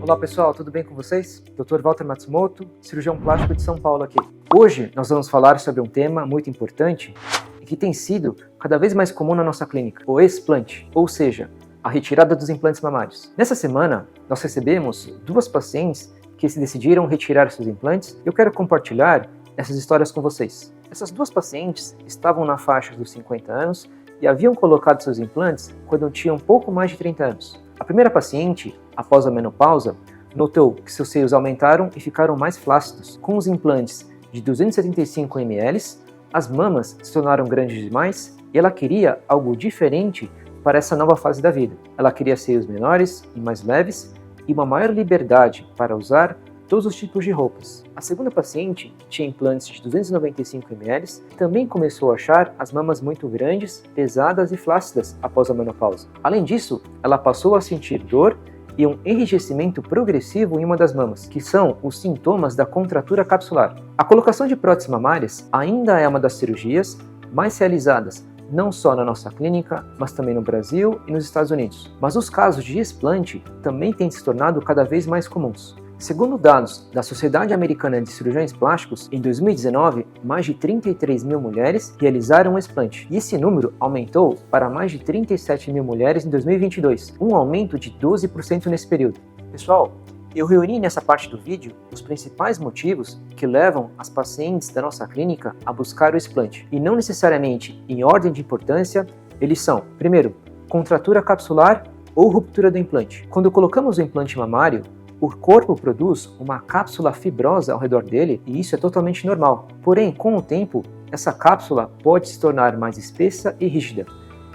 Olá pessoal, tudo bem com vocês? Dr. Walter Matsumoto, cirurgião plástico de São Paulo aqui. Hoje nós vamos falar sobre um tema muito importante e que tem sido cada vez mais comum na nossa clínica, o explante, ou seja, a retirada dos implantes mamários. Nessa semana nós recebemos duas pacientes que se decidiram retirar seus implantes e eu quero compartilhar essas histórias com vocês. Essas duas pacientes estavam na faixa dos 50 anos e haviam colocado seus implantes quando tinham pouco mais de 30 anos. A primeira paciente, após a menopausa, notou que seus seios aumentaram e ficaram mais flácidos. Com os implantes de 275 ml, as mamas se tornaram grandes demais e ela queria algo diferente para essa nova fase da vida. Ela queria seios menores e mais leves e uma maior liberdade para usar todos os tipos de roupas. A segunda paciente, que tinha implantes de 295 ml, também começou a achar as mamas muito grandes, pesadas e flácidas após a menopausa. Além disso, ela passou a sentir dor e um enrijecimento progressivo em uma das mamas, que são os sintomas da contratura capsular. A colocação de próteses mamárias ainda é uma das cirurgias mais realizadas não só na nossa clínica, mas também no Brasil e nos Estados Unidos. Mas os casos de explante também têm se tornado cada vez mais comuns. Segundo dados da Sociedade Americana de Cirurgiões Plásticos, em 2019, mais de 33 mil mulheres realizaram um explante. E esse número aumentou para mais de 37 mil mulheres em 2022, um aumento de 12% nesse período. Pessoal, eu reuni nessa parte do vídeo os principais motivos que levam as pacientes da nossa clínica a buscar o explante. E não necessariamente em ordem de importância, eles são, primeiro, contratura capsular ou ruptura do implante. Quando colocamos o implante mamário, o corpo produz uma cápsula fibrosa ao redor dele e isso é totalmente normal. Porém, com o tempo, essa cápsula pode se tornar mais espessa e rígida,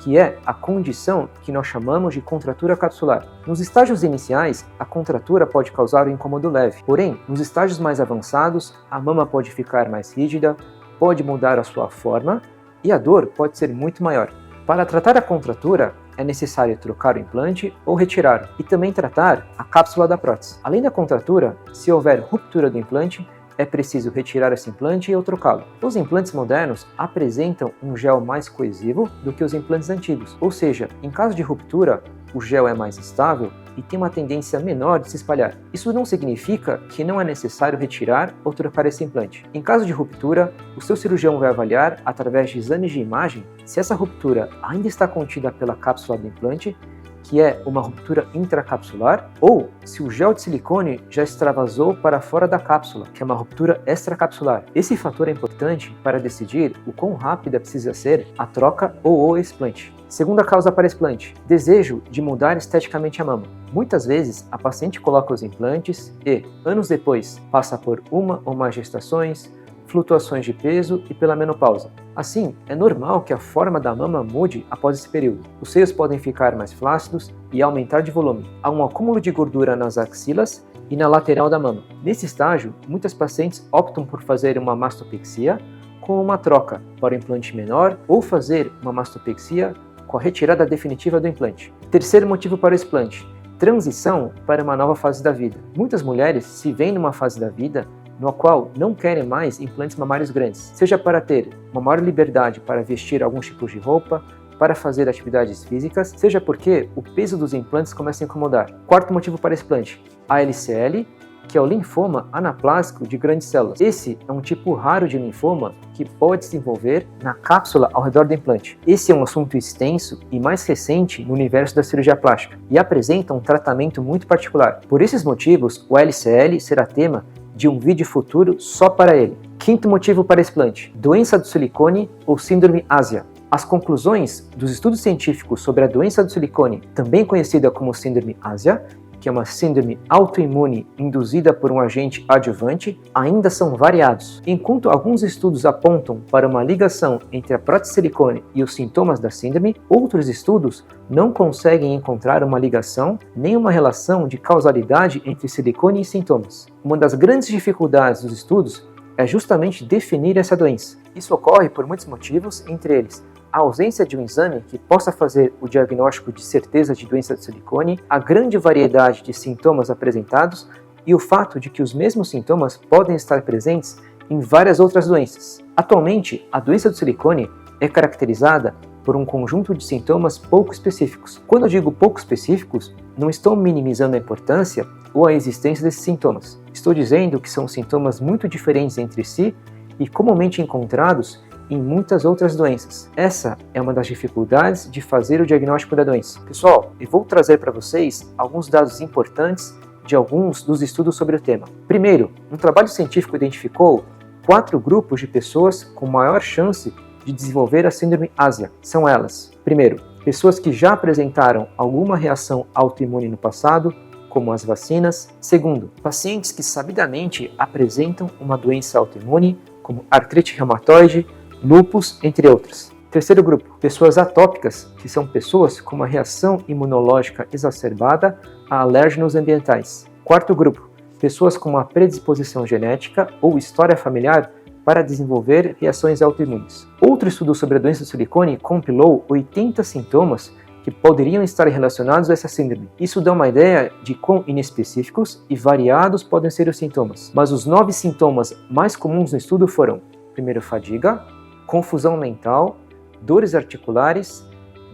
que é a condição que nós chamamos de contratura capsular. Nos estágios iniciais, a contratura pode causar um incômodo leve, porém, nos estágios mais avançados, a mama pode ficar mais rígida, pode mudar a sua forma e a dor pode ser muito maior. Para tratar a contratura, é necessário trocar o implante ou retirá-lo e também tratar a cápsula da prótese. Além da contratura, se houver ruptura do implante, é preciso retirar esse implante ou trocá-lo. Os implantes modernos apresentam um gel mais coesivo do que os implantes antigos, ou seja, em caso de ruptura, o gel é mais estável e tem uma tendência menor de se espalhar. Isso não significa que não é necessário retirar ou trocar esse implante. Em caso de ruptura, o seu cirurgião vai avaliar, através de exames de imagem, se essa ruptura ainda está contida pela cápsula do implante, que é uma ruptura intracapsular, ou se o gel de silicone já extravasou para fora da cápsula, que é uma ruptura extracapsular. Esse fator é importante para decidir o quão rápida precisa ser a troca ou o explante. Segunda causa para explante: desejo de mudar esteticamente a mama. Muitas vezes a paciente coloca os implantes e, anos depois, passa por uma ou mais gestações, flutuações de peso e pela menopausa. Assim, é normal que a forma da mama mude após esse período. Os seios podem ficar mais flácidos e aumentar de volume. Há um acúmulo de gordura nas axilas e na lateral da mama. Nesse estágio, muitas pacientes optam por fazer uma mastopexia com uma troca para o implante menor ou fazer uma mastopexia com a retirada definitiva do implante. Terceiro motivo para o explante: transição para uma nova fase da vida. Muitas mulheres se veem numa fase da vida no qual não querem mais implantes mamários grandes, seja para ter uma maior liberdade para vestir alguns tipos de roupa, para fazer atividades físicas, seja porque o peso dos implantes começa a incomodar. Quarto motivo para explante: ALCL, que é o linfoma anaplásico de grandes células. Esse é um tipo raro de linfoma que pode se desenvolver na cápsula ao redor do implante. Esse é um assunto extenso e mais recente no universo da cirurgia plástica e apresenta um tratamento muito particular. Por esses motivos, o ALCL será tema de um vídeo futuro só para ele. Quinto motivo para explante: doença do silicone ou síndrome Ásia. As conclusões dos estudos científicos sobre a doença do silicone, também conhecida como síndrome Ásia, que é uma síndrome autoimune induzida por um agente adjuvante, ainda são variados. Enquanto alguns estudos apontam para uma ligação entre a prótese de silicone e os sintomas da síndrome, outros estudos não conseguem encontrar uma ligação nem uma relação de causalidade entre silicone e sintomas. Uma das grandes dificuldades dos estudos é justamente definir essa doença. Isso ocorre por muitos motivos, entre eles a ausência de um exame que possa fazer o diagnóstico de certeza de doença de silicone, a grande variedade de sintomas apresentados e o fato de que os mesmos sintomas podem estar presentes em várias outras doenças. Atualmente, a doença do silicone é caracterizada por um conjunto de sintomas pouco específicos. Quando eu digo pouco específicos, não estou minimizando a importância ou a existência desses sintomas. Estou dizendo que são sintomas muito diferentes entre si e comumente encontrados em muitas outras doenças. Essa é uma das dificuldades de fazer o diagnóstico da doença. Pessoal, eu vou trazer para vocês alguns dados importantes de alguns dos estudos sobre o tema. Primeiro, um trabalho científico identificou 4 grupos de pessoas com maior chance de desenvolver a síndrome ASIA. São elas: primeiro, pessoas que já apresentaram alguma reação autoimune no passado, como as vacinas. Segundo, pacientes que sabidamente apresentam uma doença autoimune, como artrite reumatoide, lúpus, entre outras. Terceiro grupo, pessoas atópicas, que são pessoas com uma reação imunológica exacerbada a alérgenos ambientais. Quarto grupo, pessoas com uma predisposição genética ou história familiar para desenvolver reações autoimunes. Outro estudo sobre a doença do silicone compilou 80 sintomas que poderiam estar relacionados a essa síndrome. Isso dá uma ideia de quão inespecíficos e variados podem ser os sintomas. Mas os 9 sintomas mais comuns no estudo foram: primeiro, fadiga, confusão mental, dores articulares,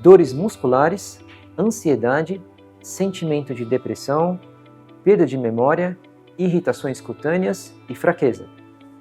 dores musculares, ansiedade, sentimento de depressão, perda de memória, irritações cutâneas e fraqueza.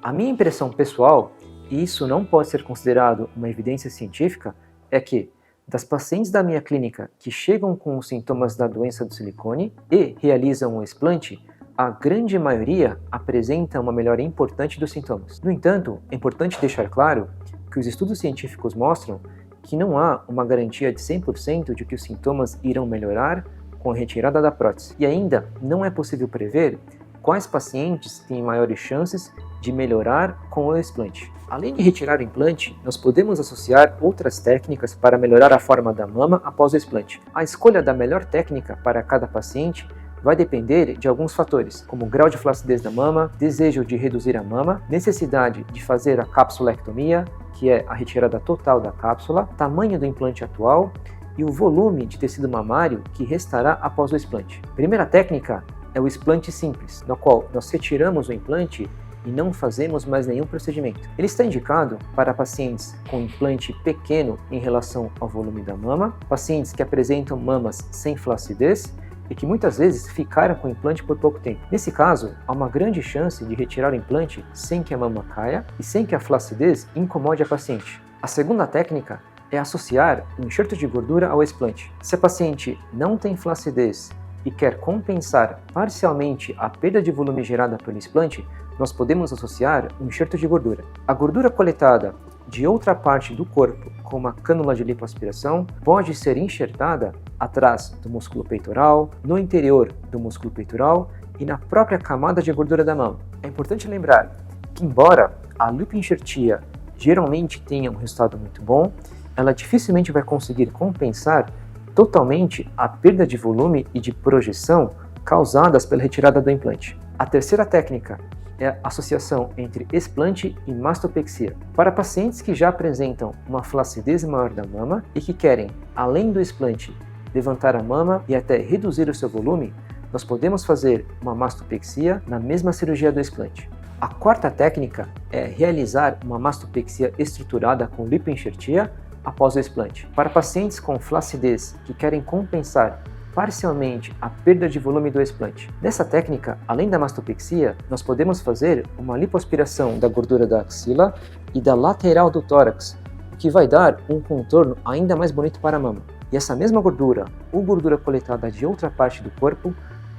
A minha impressão pessoal, e isso não pode ser considerado uma evidência científica, é que das pacientes da minha clínica que chegam com os sintomas da doença do silicone e realizam um explante, a grande maioria apresenta uma melhora importante dos sintomas. No entanto, é importante deixar claro que os estudos científicos mostram que não há uma garantia de 100% de que os sintomas irão melhorar com a retirada da prótese. E ainda não é possível prever quais pacientes têm maiores chances de melhorar com o explante. Além de retirar o implante, nós podemos associar outras técnicas para melhorar a forma da mama após o explante. A escolha da melhor técnica para cada paciente vai depender de alguns fatores, como grau de flacidez da mama, desejo de reduzir a mama, necessidade de fazer a capsulectomia, que é a retirada total da cápsula, tamanho do implante atual e o volume de tecido mamário que restará após o explante. A primeira técnica é o explante simples, no qual nós retiramos o implante e não fazemos mais nenhum procedimento. Ele está indicado para pacientes com implante pequeno em relação ao volume da mama, pacientes que apresentam mamas sem flacidez e que muitas vezes ficaram com o implante por pouco tempo. Nesse caso, há uma grande chance de retirar o implante sem que a mama caia e sem que a flacidez incomode a paciente. A segunda técnica é associar um enxerto de gordura ao explante. Se a paciente não tem flacidez e quer compensar parcialmente a perda de volume gerada pelo explante, nós podemos associar um enxerto de gordura. A gordura coletada de outra parte do corpo com uma cânula de lipoaspiração pode ser enxertada atrás do músculo peitoral, no interior do músculo peitoral e na própria camada de gordura da mama. É importante lembrar que, embora a lipoenxertia geralmente tenha um resultado muito bom, ela dificilmente vai conseguir compensar totalmente a perda de volume e de projeção causadas pela retirada do implante. A terceira técnica é a associação entre explante e mastopexia. Para pacientes que já apresentam uma flacidez maior da mama e que querem, além do explante, levantar a mama e até reduzir o seu volume, nós podemos fazer uma mastopexia na mesma cirurgia do explante. A quarta técnica é realizar uma mastopexia estruturada com lipoenxertia após o explante. Para pacientes com flacidez que querem compensar parcialmente a perda de volume do explante. Nessa técnica, além da mastopexia, nós podemos fazer uma lipoaspiração da gordura da axila e da lateral do tórax, o que vai dar um contorno ainda mais bonito para a mama. E essa mesma gordura, ou gordura coletada de outra parte do corpo,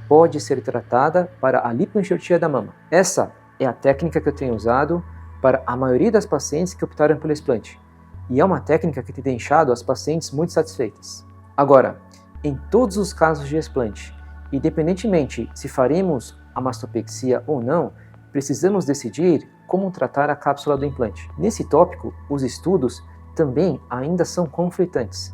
pode ser tratada para a lipoenxertia da mama. Essa é a técnica que eu tenho usado para a maioria das pacientes que optaram pelo explante. E é uma técnica que tem deixado as pacientes muito satisfeitas. Agora, em todos os casos de explante, independentemente se faremos a mastopexia ou não, precisamos decidir como tratar a cápsula do implante. Nesse tópico, os estudos também ainda são conflitantes.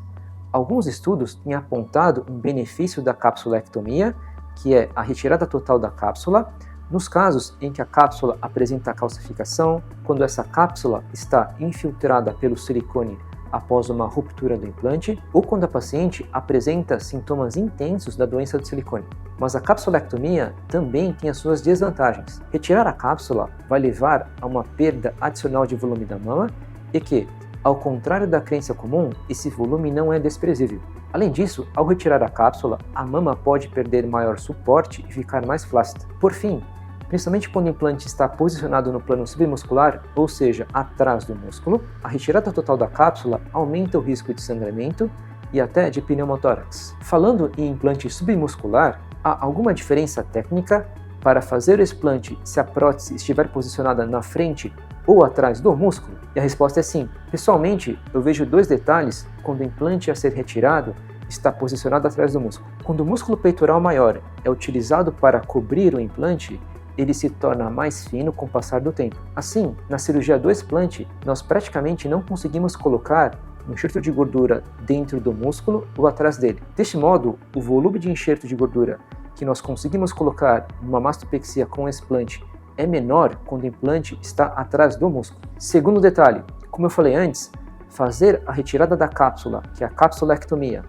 Alguns estudos têm apontado um benefício da capsulectomia, que é a retirada total da cápsula, nos casos em que a cápsula apresenta calcificação, quando essa cápsula está infiltrada pelo silicone após uma ruptura do implante, ou quando a paciente apresenta sintomas intensos da doença do silicone. Mas a capsulectomia também tem as suas desvantagens. Retirar a cápsula vai levar a uma perda adicional de volume da mama e que, Ao contrário da crença comum, esse volume não é desprezível. Além disso, ao retirar a cápsula, a mama pode perder maior suporte e ficar mais flácida. Por fim, principalmente quando o implante está posicionado no plano submuscular, ou seja, atrás do músculo, a retirada total da cápsula aumenta o risco de sangramento e até de pneumotórax. Falando em implante submuscular, há alguma diferença técnica para fazer o explante se a prótese estiver posicionada na frente ou atrás do músculo? E a resposta é sim. Pessoalmente, eu vejo dois detalhes quando o implante a ser retirado está posicionado atrás do músculo. Quando o músculo peitoral maior é utilizado para cobrir o implante, ele se torna mais fino com o passar do tempo. Assim, na cirurgia do explante, nós praticamente não conseguimos colocar um enxerto de gordura dentro do músculo ou atrás dele. Deste modo, o volume de enxerto de gordura que nós conseguimos colocar numa mastopexia com explante é menor quando o implante está atrás do músculo. Segundo detalhe, como eu falei antes, fazer a retirada da cápsula, que é a capsulectomia,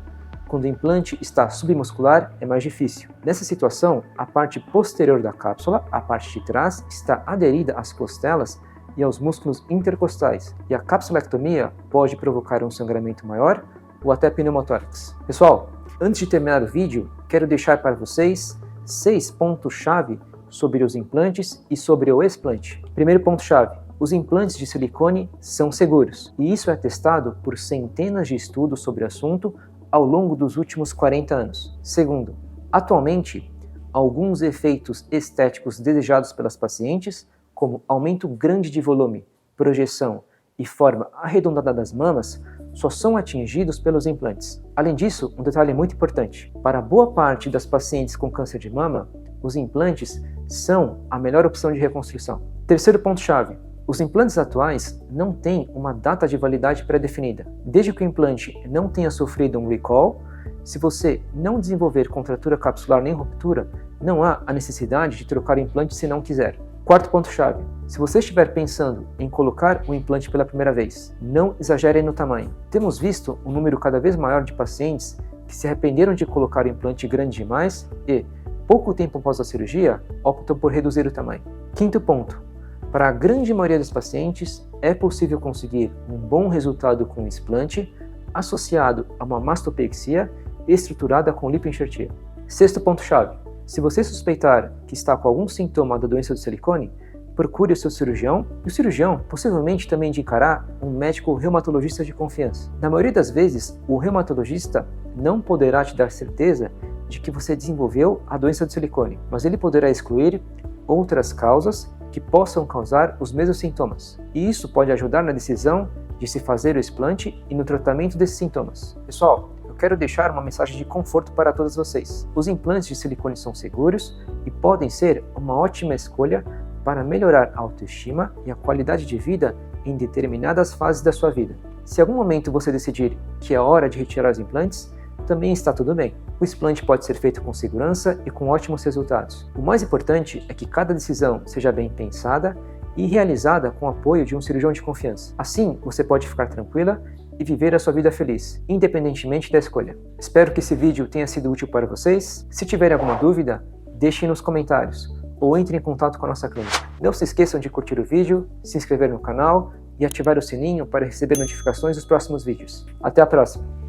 quando o implante está submuscular é mais difícil. Nessa situação, a parte posterior da cápsula, a parte de trás, está aderida às costelas e aos músculos intercostais, e a capsulectomia pode provocar um sangramento maior ou até pneumotórax. Pessoal, antes de terminar o vídeo, quero deixar para vocês 6 pontos-chave sobre os implantes e sobre o explante. Primeiro ponto-chave: os implantes de silicone são seguros, e isso é testado por centenas de estudos sobre o assunto ao longo dos últimos 40 anos. Segundo, atualmente, alguns efeitos estéticos desejados pelas pacientes, como aumento grande de volume, projeção e forma arredondada das mamas, só são atingidos pelos implantes. Além disso, um detalhe muito importante: para boa parte das pacientes com câncer de mama, os implantes são a melhor opção de reconstrução. Terceiro ponto-chave: os implantes atuais não têm uma data de validade pré-definida. Desde que o implante não tenha sofrido um recall, se você não desenvolver contratura capsular nem ruptura, não há a necessidade de trocar o implante se não quiser. Quarto ponto-chave: se você estiver pensando em colocar um implante pela primeira vez, não exagere no tamanho. Temos visto um número cada vez maior de pacientes que se arrependeram de colocar o implante grande demais e, pouco tempo após a cirurgia, optam por reduzir o tamanho. Quinto ponto: para a grande maioria dos pacientes, é possível conseguir um bom resultado com o explante associado a uma mastopexia estruturada com lipoenxertia. Sexto ponto-chave: se você suspeitar que está com algum sintoma da doença do silicone, procure o seu cirurgião, e o cirurgião possivelmente também indicará um médico reumatologista de confiança. Na maioria das vezes, o reumatologista não poderá te dar certeza de que você desenvolveu a doença do silicone, mas ele poderá excluir outras causas que possam causar os mesmos sintomas. E isso pode ajudar na decisão de se fazer o explante e no tratamento desses sintomas. Pessoal, eu quero deixar uma mensagem de conforto para todos vocês. Os implantes de silicone são seguros e podem ser uma ótima escolha para melhorar a autoestima e a qualidade de vida em determinadas fases da sua vida. Se em algum momento você decidir que é hora de retirar os implantes, também está tudo bem. O explante pode ser feito com segurança e com ótimos resultados. O mais importante é que cada decisão seja bem pensada e realizada com o apoio de um cirurgião de confiança. Assim, você pode ficar tranquila e viver a sua vida feliz, independentemente da escolha. Espero que esse vídeo tenha sido útil para vocês. Se tiverem alguma dúvida, deixem nos comentários ou entre em contato com a nossa clínica. Não se esqueçam de curtir o vídeo, se inscrever no canal e ativar o sininho para receber notificações dos próximos vídeos. Até a próxima!